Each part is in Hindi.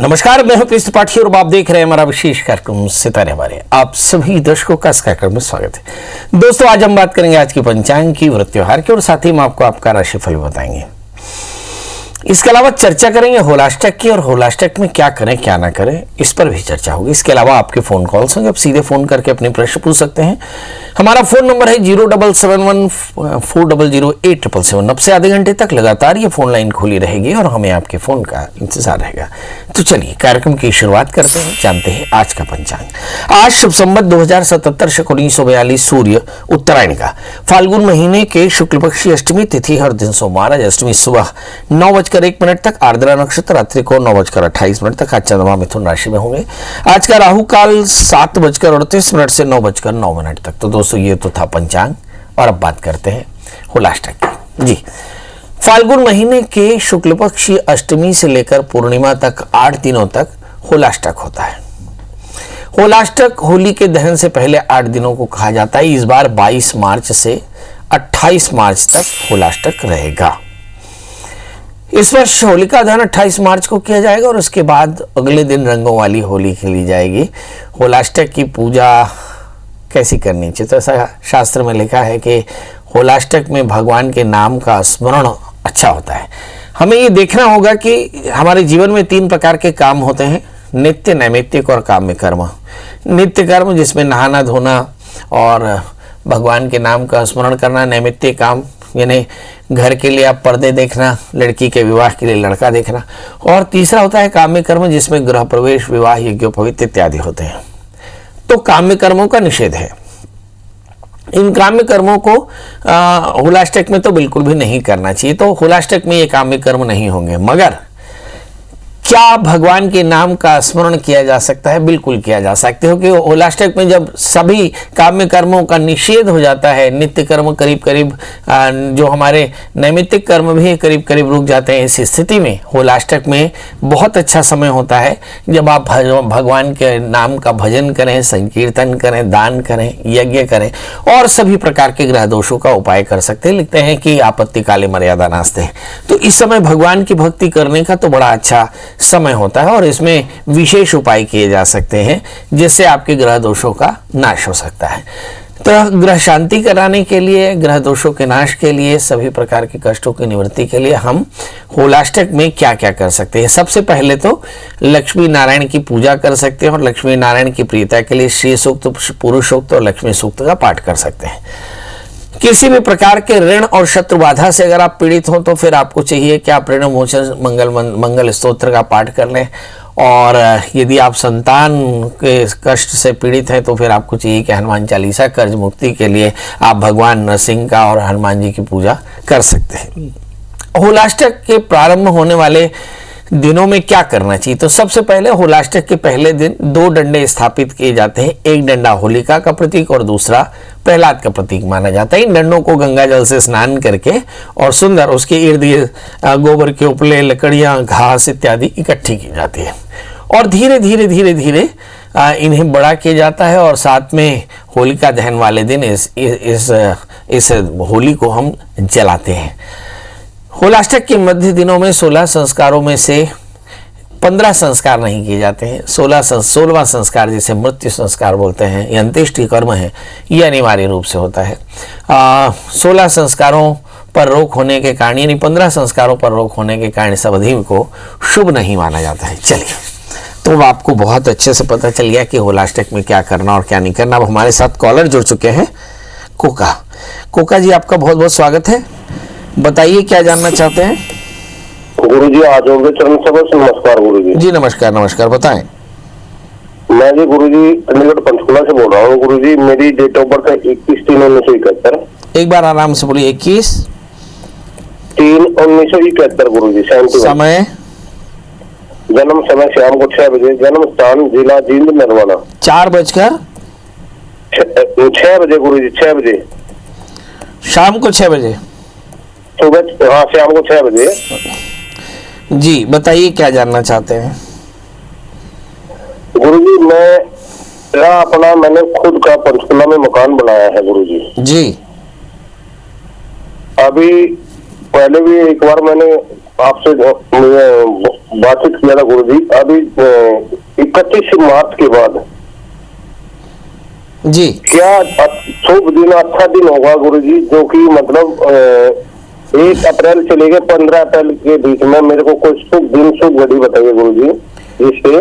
नमस्कार, मैं हूं कृष्ण त्रिपाठी और आप देख रहे हैं हमारा विशेष कार्यक्रम सितारे हमारे। आप सभी दर्शकों का इस कार्यक्रम में स्वागत है। दोस्तों, आज हम बात करेंगे आज की पंचांग की, व्रत त्योहार की और साथ ही हम आपको आपका राशिफल बताएंगे। इसके अलावा चर्चा करेंगे होलाष्टक की और होलाष्टक में क्या करें क्या ना करें, इस पर भी चर्चा होगी। इसके अलावा आपके फोन कॉल्स होंगे, आप सीधे फोन करके अपने प्रश्न पूछ सकते हैं। हमारा फोन नंबर है 0771400877। अब से आधे घंटे तक लगातार ये फोन लाइन खुली रहेगी और हमें आपके फोन का इंतजार रहेगा। तो चलिए कार्यक्रम की शुरुआत करते हैं, जानते हैं आज का पंचांग। आज शुभ संवत 2077 शक 1942 सूर्य उत्तरायण का फाल्गुन महीने के शुक्ल पक्षी अष्टमी तिथि हर दिन सोमवार। आज अष्टमी सुबह 9:01 तक, आर्द्रा नक्षत्र रात्रि को 9:28 तक। आज चंद्रमा मिथुन राशि में होंगे। आज का राहु काल 7:38 से 9:09 तक। तो दोस्तों, ये तो था पंचांग और अब बात करते हैं होलाष्टक की। जी, फाल्गुन महीने के शुक्ल पक्षी अष्टमी से लेकर पूर्णिमा तक 8 दिनों तक होलाष्टक होता है। होलाष्टक होली के दहन से पहले 8 दिनों को कहा जाता है। इस बार 22 मार्च से 28 मार्च तक होलाष्टक रहेगा। इस वर्ष होलिका दहन 28 मार्च को किया जाएगा और उसके बाद अगले दिन रंगों वाली होली खेली जाएगी। होलाष्टक की पूजा कैसी करनी चाहिए, तो ऐसा शास्त्र में लिखा है कि होलाष्टक में भगवान के नाम का स्मरण अच्छा होता है। हमें ये देखना होगा कि हमारे जीवन में 3 प्रकार के काम होते हैं, नित्य, नैमित्तिक और काम्य कर्म। नित्य कर्म जिसमें नहाना धोना और भगवान के नाम का स्मरण करना। नैमित्तिक काम यानी घर के लिए आप पर्दे देखना, लड़की के विवाह के लिए लड़का देखना। और तीसरा होता है काम्य कर्म जिसमें गृह प्रवेश, विवाह, यज्ञोपवीत इत्यादि होते हैं। तो काम्य कर्मों का निषेध है। इन काम्य कर्मों को होलाष्टक में तो बिल्कुल भी नहीं करना चाहिए। तो होलाष्टक में ये काम्य कर्म नहीं होंगे। मगर क्या भगवान के नाम का स्मरण किया जा सकता है? बिल्कुल किया जा सकते हो कि होलाष्टक में जब सभी काम्य कर्मों का निषेध हो जाता है, नित्य कर्म करीब करीब जो हमारे नैमित्तिक कर्म भी करीब करीब रुक जाते हैं, इस स्थिति में होलाष्टक में बहुत अच्छा समय होता है जब आप भगवान के नाम का भजन करें, संकीर्तन करें, दान करें, यज्ञ करें और सभी प्रकार के ग्रह दोषों का उपाय कर सकते हैं। लिखते हैं कि आपत्ति काले मर्यादा नास्ते। तो इस समय भगवान की भक्ति करने का तो बड़ा अच्छा समय होता है और इसमें विशेष उपाय किए जा सकते हैं जिससे आपके ग्रह दोषों का नाश हो सकता है। तो ग्रह शांति कराने के लिए, ग्रह दोषों के नाश के लिए, सभी प्रकार के कष्टों की निवृत्ति के लिए हम होलाष्टक में क्या क्या कर सकते हैं? सबसे पहले तो लक्ष्मी नारायण की पूजा कर सकते हैं और लक्ष्मी नारायण की प्रियता के लिए श्री सूक्त, पुरुष सूक्त और लक्ष्मी सूक्त का पाठ कर सकते हैं। किसी भी प्रकार के ऋण और शत्रु बाधा से अगर आप पीड़ित हो तो फिर आपको चाहिए कि आप ऋण मोचन मंगल स्तोत्र का पाठ कर लें। और यदि आप संतान के कष्ट से पीड़ित हैं तो फिर आपको चाहिए कि हनुमान चालीसा, कर्ज मुक्ति के लिए आप भगवान नरसिंह का और हनुमान जी की पूजा कर सकते हैं। होलाष्टक के प्रारंभ होने वाले दिनों में क्या करना चाहिए? तो सबसे पहले होलाष्टक के पहले दिन 2 डंडे स्थापित किए जाते हैं। एक डंडा होलिका का प्रतीक और दूसरा प्रहलाद का प्रतीक माना जाता है। इन डंडों को गंगा जल से स्नान करके और सुंदर उसके इर्द गिर्द गोबर के उपले, लकड़ियां, घास इत्यादि इकट्ठी की जाती है और धीरे धीरे धीरे धीरे इन्हें बड़ा किया जाता है। और साथ में होलिका दहन वाले दिन इस होली को हम जलाते हैं। होलाष्टक के मध्य दिनों में 16 संस्कारों में से 15 संस्कार नहीं किए जाते हैं। 16वां संस्कार जिसे मृत्यु संस्कार बोलते हैं, ये अंत्येष्टि कर्म है, ये अनिवार्य रूप से होता है। 16 संस्कारों पर रोक होने के कारण, यानी 15 संस्कारों पर रोक होने के कारण इस अवधि को शुभ नहीं माना जाता है। चलिए, तो आपको बहुत अच्छे से पता चल गया कि होलाष्टक में क्या करना और क्या नहीं करना। अब हमारे साथ कॉलर जुड़ चुके हैं, कोका जी, आपका बहुत बहुत स्वागत है। बताइए क्या जानना चाहते हैं? गुरुजी आज होंगे चरण सभा से। नमस्कार गुरुजी। जी नमस्कार, नमस्कार, बताएं। मैं जी गुरुजी अलीगढ़ पंचकुला से बोल रहा हूँ। गुरुजी मेरी डेट ऑफ बर्थ है 21/3/1971। एक बार आराम से बोलिए। 21/3/1971 गुरुजी। समय? जन्म समय शाम को 6 बजे। जन्म स्थान जिला जींद नरवाना। 4:06 बजे गुरुजी। 6 बजे शाम को 6 बजे सुबह। हाँ, शाम को 6 बजे। जी बताइए क्या जानना चाहते हैं? गुरुजी मैंने खुद का पंचकुला में मकान बनाया है गुरुजी। जी। अभी पहले भी एक बार मैंने आपसे बातचीत किया था गुरुजी, अभी 31 मार्च के बाद जी क्या शुभ दिन, अच्छा दिन होगा गुरुजी, जो कि मतलब 1 अप्रैल से लेकर 15 अप्रैल के बीच में मेरे को कोई शुभ दिन, शुभ घड़ी बताइए गुरुजी, जिससे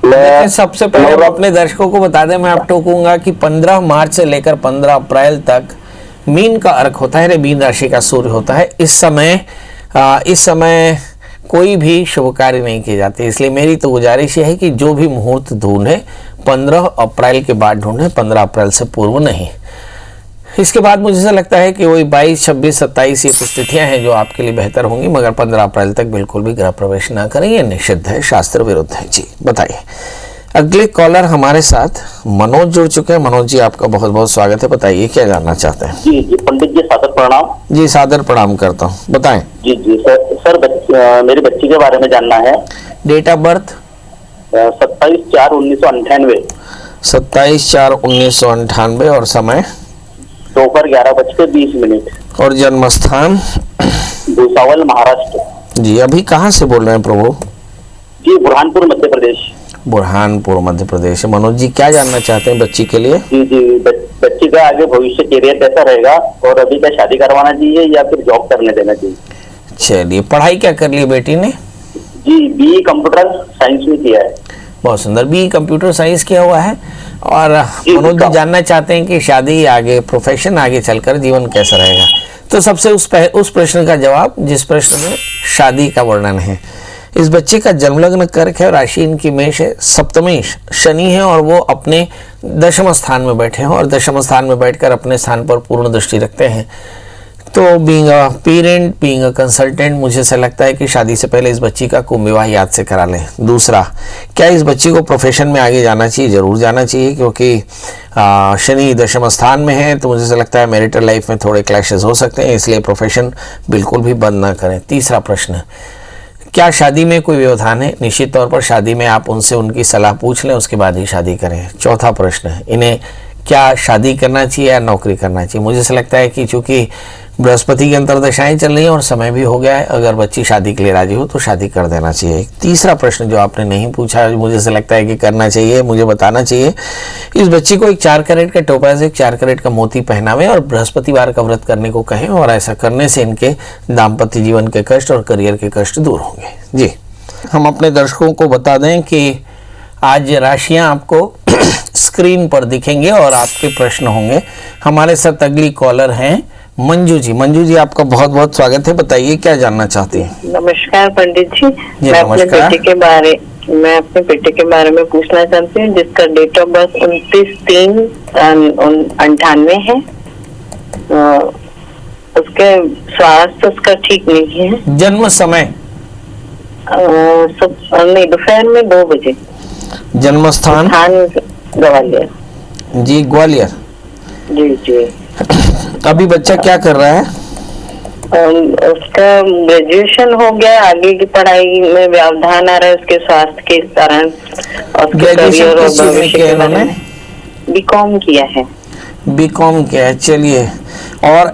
देखिए, सबसे पहले हम अपने दर्शकों को बता दें, मैं आप टोकूंगा कि 15 मार्च से लेकर 15 अप्रैल तक मीन का अर्क होता है, मीन राशि का सूर्य होता है। इस समय कोई भी शुभ कार्य नहीं किए जाते, इसलिए मेरी तो गुजारिश ये है कि जो भी मुहूर्त ढूंढे 15 अप्रैल के बाद ढूंढे, 15 अप्रैल से पूर्व नहीं। इसके बाद मुझे ऐसा लगता है कि वही 22, 26, 27 ये कुछ तिथियां हैं जो आपके लिए बेहतर होंगी, मगर 15 अप्रैल तक बिल्कुल भी गृह प्रवेश ना करें, ये निषिद्ध है, शास्त्र विरुद्ध है। जी बताइए। अगले कॉलर हमारे साथ मनोज जुड़ चुके हैं। मनोज जी, आपका बहुत बहुत स्वागत है, बताइए क्या जानना चाहते हैं। जी पंडित जी, सादर प्रणाम। जी सादर प्रणाम करता हूँ, बताएं। जी मेरे बच्ची के बारे में जानना है। Date of birth 27/4/1998। 27/4/1998 और समय दोपहर 11:20। और जन्म स्थान भुसावल, महाराष्ट्र। जी अभी कहाँ से बोल रहे हैं प्रभु? जी बुरहानपुर, मध्य प्रदेश। बुरहानपुर मध्य प्रदेश। मनोज जी क्या जानना चाहते हैं बच्ची के लिए? जी बच्ची का आगे भविष्य करियर कैसा रहेगा, और अभी क्या शादी करवाना चाहिए या फिर जॉब करने देना चाहिए? चलिए, पढ़ाई क्या कर ली बेटी ने? जी BE कंप्यूटर साइंस में किया है। बहुत सुंदर, BE कंप्यूटर साइंस किया हुआ है। और मनोज जी जानना चाहते हैं कि शादी आगे, प्रोफेशन आगे चलकर जीवन कैसा रहेगा। तो सबसे उस प्रश्न का जवाब जिस प्रश्न में शादी का वर्णन है। इस बच्चे का जन्मलग्न कर्क है, राशि इनकी मेष है, सप्तमेश शनि है और वो अपने दशम स्थान में बैठे हैं और दशम स्थान में बैठकर अपने स्थान पर पूर्ण दृष्टि रखते हैं। तो being a parent, being a consultant, मुझे ऐसा लगता है कि शादी से पहले इस बच्ची का कुंभ विवाह याद से करा लें। दूसरा, क्या इस बच्ची को प्रोफेशन में आगे जाना चाहिए? जरूर जाना चाहिए, क्योंकि शनि दशम स्थान में है, तो मुझे ऐसा लगता है मैरिटल लाइफ में थोड़े क्लैशेस हो सकते हैं, इसलिए प्रोफेशन बिल्कुल भी बंद ना करें। तीसरा प्रश्न, क्या शादी में कोई व्यवधान है? निश्चित तौर पर शादी में आप उनसे उनकी सलाह पूछ लें, उसके बाद ही शादी करें। चौथा प्रश्न, इन्हें क्या शादी करना चाहिए या नौकरी करना चाहिए? मुझे ऐसा लगता है कि चूंकि बृहस्पति की अंतर्दशाएं चल रही हैं और समय भी हो गया है, अगर बच्ची शादी के लिए राजी हो तो शादी कर देना चाहिए। तीसरा प्रश्न जो आपने नहीं पूछा, मुझे ऐसा लगता है कि करना चाहिए, मुझे बताना चाहिए, इस बच्ची को एक 4 कैरेट का टोपाज, एक 4 कैरेट का मोती पहनावे और बृहस्पतिवार का व्रत करने को कहें, और ऐसा करने से इनके दाम्पत्य जीवन के कष्ट और करियर के कष्ट दूर होंगे। जी, हम अपने दर्शकों को बता दें कि आज राशियां आपको स्क्रीन पर दिखेंगे और आपके प्रश्न होंगे। हमारे साथ अगली कॉलर हैं मंजू जी। मंजू जी, आपका बहुत बहुत स्वागत है, बताइए क्या जानना चाहती हैं। नमस्कार पंडित जी, मैं अपने बेटे के बारे में पूछना चाहती हूँ, जिसका डेट ऑफ बर्थ 29/3/98 है। उसके स्वास्थ्य उसका ठीक नहीं है। जन्म समय नहीं, दोपहर में 2 बजे। जन्म स्थान ग्वालियर। जी ग्वालियर। जी अभी बच्चा क्या कर रहा है? उसका ग्रेजुएशन हो गया, आगे की पढ़ाई में व्यवधान आ रहा है उसके स्वास्थ्य के कारण। ग्रेजुएशन किस चीज में किया इन्होंने? बीकॉम किया है। बीकॉम किया है, चलिए। और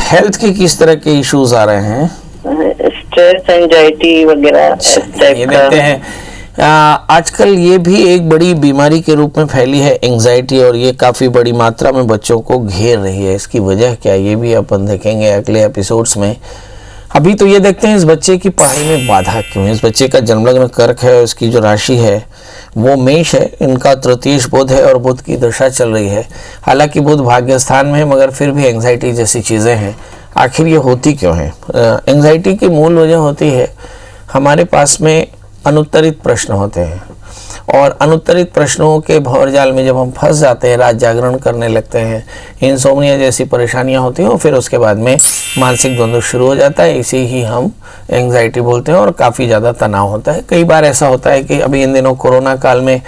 हेल्थ के किस तरह के इश्यूज आ रहे हैं? स्ट्रेस, एंजाइटी वगैरह ये देखते हैं। आजकल ये भी एक बड़ी बीमारी के रूप में फैली है एंजाइटी, और ये काफ़ी बड़ी मात्रा में बच्चों को घेर रही है। इसकी वजह क्या, ये भी अपन देखेंगे अगले एपिसोड्स में। अभी तो ये देखते हैं इस बच्चे की पढ़ाई में बाधा क्यों है। इस बच्चे का जन्मलग्न कर्क है, उसकी जो राशि है वो मेष है, इनका तृतीयेश बुध है और बुध की दशा चल रही है। हालांकि बुध भाग्य स्थान में है, मगर फिर भी एंजाइटी जैसी चीज़ें हैं। आखिर ये होती क्यों है? एंजाइटी की मूल वजह होती है हमारे पास में अनुत्तरित प्रश्न होते हैं, और अनुत्तरित प्रश्नों के भंवरजाल में जब हम फंस जाते हैं, रात जागरण करने लगते हैं, इंसोम्निया जैसी परेशानियां होती हैं, और फिर उसके बाद में मानसिक द्वंद्व शुरू हो जाता है। इसे ही हम एंग्जाइटी बोलते हैं, और काफ़ी ज़्यादा तनाव होता है। कई बार ऐसा होता है कि अभी इन दिनों कोरोना काल में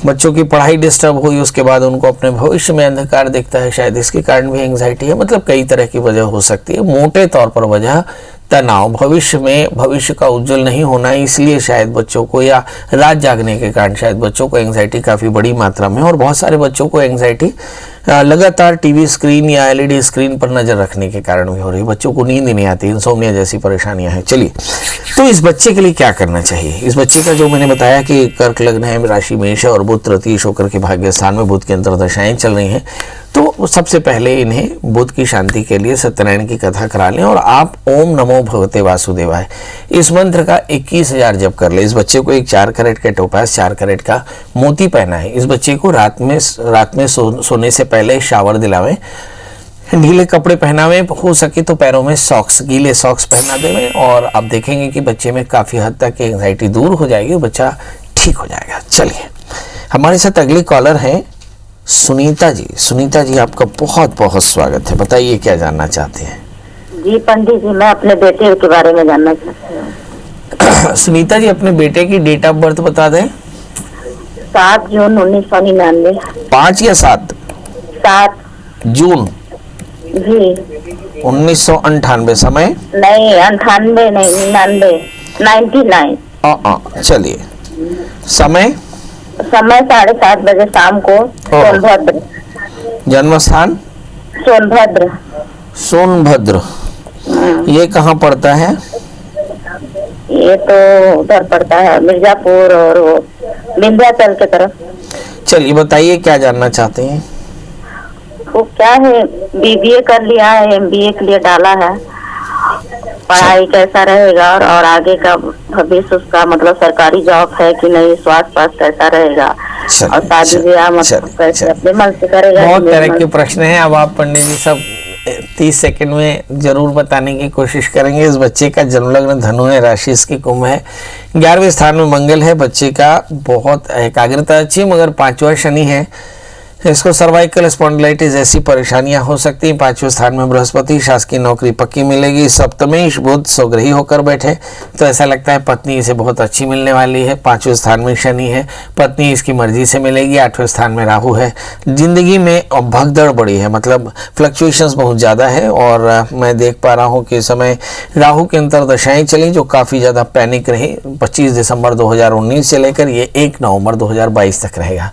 बच्चों की पढ़ाई डिस्टर्ब हुई, उसके बाद उनको अपने भविष्य में अंधकार दिखता है, शायद इसके कारण भी एंग्जाइटी है। मतलब कई तरह की वजह हो सकती है। मोटे तौर पर वजह तनाव, भविष्य का उज्जवल नहीं होना, इसलिए शायद बच्चों को, या रात जागने के कारण शायद बच्चों को एंग्जाइटी काफ़ी बड़ी मात्रा में, और बहुत सारे बच्चों को एंग्जाइटी लगातार टीवी स्क्रीन या एलईडी स्क्रीन पर नजर रखने के कारण भी हो रही है। बच्चों को नींद नहीं आती, इंसोम्निया जैसी परेशानियां हैं। चलिए, तो इस बच्चे के लिए क्या करना चाहिए? इस बच्चे का जो मैंने बताया कि कर्क लग्न है, राशि मेष है और बुध तृतीय होकर के भाग्य स्थान में बुध की अंतर्दशाएं चल रही हैं, तो सबसे पहले इन्हें बुध की शांति के लिए सत्यनारायण की कथा करा लें और आप ओम नमो भगवते वासुदेवाय इस मंत्र का 21,000 जप कर ले। इस बच्चे को एक 4 कैरेट का टोपास, 4 कैरेट का मोती पहना है। इस बच्चे को रात में सोने से पहले शावर दिलावें, ढीले कपड़े पहनावे, हो सके तो पैरों में सॉक्स, गीले सॉक्स पहना देवें और आप देखेंगे कि बच्चे में काफ़ी हद तक एंग्जाइटी दूर हो जाएगी, बच्चा ठीक हो जाएगा। चलिए, हमारे साथ अगली कॉलर हैं सुनीता जी। सुनीता जी, आपका बहुत बहुत स्वागत है। बताइए क्या जानना चाहते हैं? जी पंडित जी, मैं अपने बेटे के बारे में जानना चाहती हूँ। सुनीता जी, अपने बेटे की डेट ऑफ बर्थ बता दें। 7 जून 1999। 5 या 7? 7 जून जी। 1998। समय? नहीं 98 नहीं 99। चलिए, समय? समय 7:30 बजे शाम को, सोनभद्र। जन्म स्थान? सोनभद्र। सोनभद्र, ये कहाँ पड़ता है? ये तो उधर पड़ता है मिर्जापुर और वो विंध्याचल के तरफ। चलिए, बताइए क्या जानना चाहते हैं? वो क्या है, बीबीए कर लिया है, एमबीए के लिए डाला है, पढ़ाई कैसा रहेगा और आगे का भविष्य उसका, मतलब सरकारी जॉब है कि नहीं, स्वास्थ्य कैसा रहेगा और शादी ब्याह मतलब कैसे अपने मन से करेगा। बहुत तरह के प्रश्न हैं। अब आप पंडित जी सब 30 सेकंड में जरूर बताने की कोशिश करेंगे। इस बच्चे का जन्म लग्न धनु है, राशि इसकी कुंभ है, 11वें स्थान में मंगल है। बच्चे का बहुत एकाग्रता अच्छी, मगर 5वां शनि है, इसको सर्वाइकल स्पॉन्डिलाइटिस जैसी परेशानियां हो सकती हैं। 5वें स्थान में बृहस्पति, शासकीय नौकरी पक्की मिलेगी। सप्तमेश बुध स्वग्रही होकर बैठे, तो ऐसा लगता है पत्नी इसे बहुत अच्छी मिलने वाली है। 5वें स्थान में शनि है, पत्नी इसकी मर्जी से मिलेगी। 8वें स्थान में राहु है। जिंदगी में भगदड़ बड़ी है, मतलब फ्लक्चुएशंस बहुत ज़्यादा है और मैं देख पा रहा हूँ कि इस समय राहु की अंतर्दशाएँ चली जो काफ़ी ज़्यादा पैनिक रही। 25 दिसंबर 2019 से लेकर ये 1 नवंबर 2022 तक रहेगा।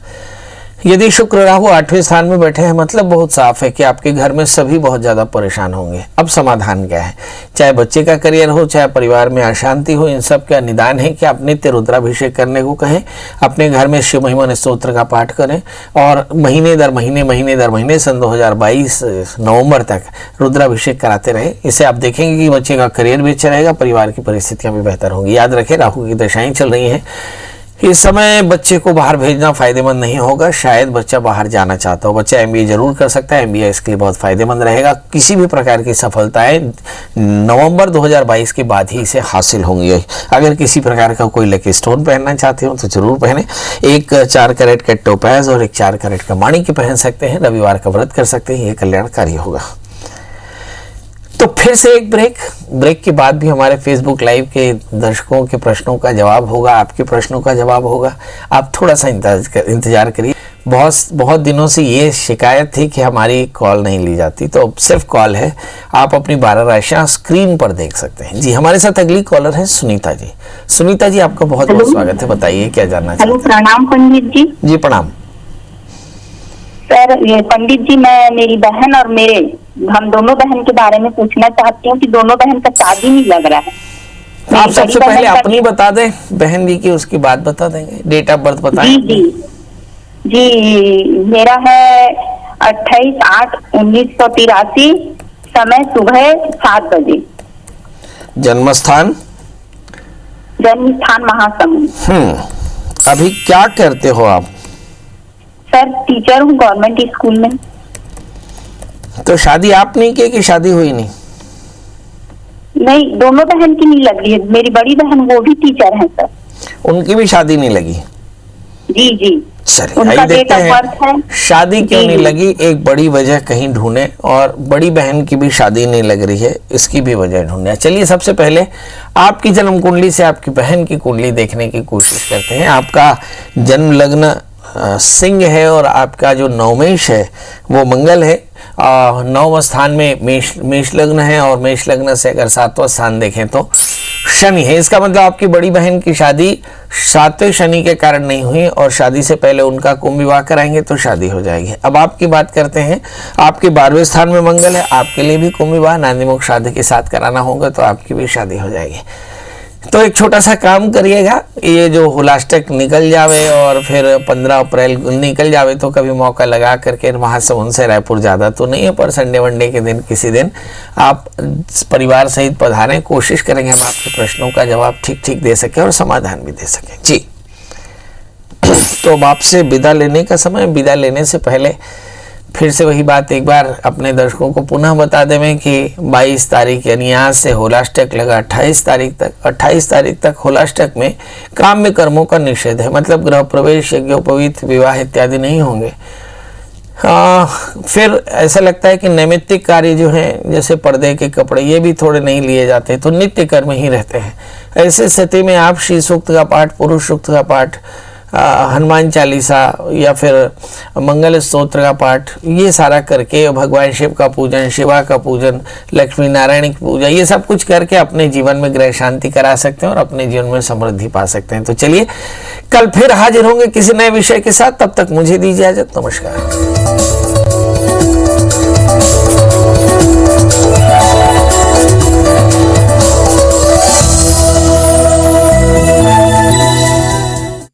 यदि शुक्र राहु 8वें स्थान में बैठे हैं, मतलब बहुत साफ है कि आपके घर में सभी बहुत ज़्यादा परेशान होंगे। अब समाधान क्या है? चाहे बच्चे का करियर हो, चाहे परिवार में अशांति हो, इन सब का निदान है कि आप नित्य रुद्राभिषेक करने को कहें, अपने घर में शिव महिमा स्तोत्र का पाठ करें और महीने दर महीने सन 2022 नवंबर तक रुद्राभिषेक कराते रहे। इससे आप देखेंगे कि बच्चे का करियर भी अच्छा रहेगा, परिवार की परिस्थितियाँ भी बेहतर होंगी। याद रखें, राहु की दशाएं चल रही हैं। इस समय बच्चे को बाहर भेजना फायदेमंद नहीं होगा। शायद बच्चा बाहर जाना चाहता हो। बच्चा एमबीए जरूर कर सकता है, एमबीए इसके लिए बहुत फायदेमंद रहेगा। किसी भी प्रकार की सफलताएं नवंबर 2022 के बाद ही इसे हासिल होंगी। अगर किसी प्रकार का कोई लकी स्टोन पहनना चाहते हो तो जरूर पहने। एक 4 कैरेट का टोपैज और एक 4 कैरेट का माणिक पहन सकते हैं। रविवार का व्रत कर सकते हैं, ये कल्याणकारी होगा। तो फिर से एक ब्रेक के बाद भी हमारे फेसबुक लाइव के दर्शकों के प्रश्नों का जवाब होगा, आपके प्रश्नों का जवाब होगा। आप थोड़ा सा इंतजार करिए। बहुत दिनों से ये शिकायत थी कि हमारी कॉल नहीं ली जाती, तो अब सिर्फ कॉल है। आप अपनी 12 राशियां स्क्रीन पर देख सकते हैं। जी, हमारे साथ अगली कॉलर है सुनीता जी। सुनीता जी, आपका बहुत बहुत स्वागत है। बताइए क्या जानना चाहते हैं? हेलो, प्रणाम पंडित जी। जी प्रणाम सर। ये पंडित जी, मैं मेरी बहन और हम दोनों बहन के बारे में पूछना चाहती हूँ कि दोनों बहन का शादी नहीं लग रहा है। आप सबसे पहले अपनी बता दें बहन जी की, उसकी बात बता देंगे। डेट ऑफ बर्थ बताएं। जी, मेरा है 28/8/1983, समय सुबह 7 बजे। जन्म स्थान? जन्म स्थान महासमुंद। अभी क्या करते हो आप? सर, टीचर हूँ गवर्नमेंट स्कूल में। तो शादी आप नहीं की कि शादी हुई नहीं? नहीं, दोनों बहन की नहीं लग रही है। मेरी बड़ी बहन वो भी टीचर है सर। उनकी भी शादी नहीं लगी? जी। चलिए, आइए देखते हैं शादी क्यों नहीं लगी। एक बड़ी वजह कहीं ढूंढे, और बड़ी बहन की भी शादी नहीं लग रही है, इसकी भी वजह ढूंढे। चलिए, सबसे पहले आपकी जन्म कुंडली से आपकी बहन की कुंडली देखने की कोशिश करते हैं। आपका जन्म लग्न सिंह है और आपका जो नवमेश है वो मंगल है। 9वें स्थान में मेष लग्न है और मेष लग्न से अगर 7वां स्थान देखें तो शनि है। इसका मतलब आपकी बड़ी बहन की शादी 7वें शनि के कारण नहीं हुई और शादी से पहले उनका कुंभ विवाह कराएंगे तो शादी हो जाएगी। अब आपकी बात करते हैं, आपके 12वें स्थान में मंगल है, आपके लिए भी कुंभ विवाह नांदीमुख शादी के साथ कराना होगा तो आपकी भी शादी हो जाएगी। तो एक छोटा सा काम करिएगा, ये जो होलाष्टक निकल जावे और फिर 15 अप्रैल निकल जावे तो कभी मौका लगा करके महासमुंद से रायपुर ज़्यादा तो नहीं है, पर संडे वनडे के दिन किसी दिन आप परिवार सहित पधारें। कोशिश करेंगे हम आपके प्रश्नों का जवाब ठीक दे सकें और समाधान भी दे सकें जी। तो अब आपसे विदा लेने का समय। विदा लेने से पहले फिर से वही बात एक बार अपने दर्शकों को पुनः बता दें कि 22 तारीख यानी आज से होलाष्टक लगा 28 तारीख तक होलाष्टक में काम्य कर्मों का निषेध है, मतलब गृह प्रवेश, यज्ञोपवीत, विवाह इत्यादि नहीं होंगे। फिर ऐसा लगता है कि नैमित्तिक कार्य जो हैं जैसे पर्दे के कपड़े ये भी थोड़े नहीं लिए जाते, तो नित्य कर्म ही रहते हैं। ऐसे स्थिति में आप श्री सूक्त का पाठ, पुरुष सूक्त का पाठ, हनुमान चालीसा या फिर मंगल स्तोत्र का पाठ, ये सारा करके भगवान शिव का पूजन, शिवा का पूजन, लक्ष्मी नारायण की पूजा, ये सब कुछ करके अपने जीवन में ग्रह शांति करा सकते हैं और अपने जीवन में समृद्धि पा सकते हैं। तो चलिए कल फिर हाजिर होंगे किसी नए विषय के साथ, तब तक मुझे दीजिए इजाजत। नमस्कार।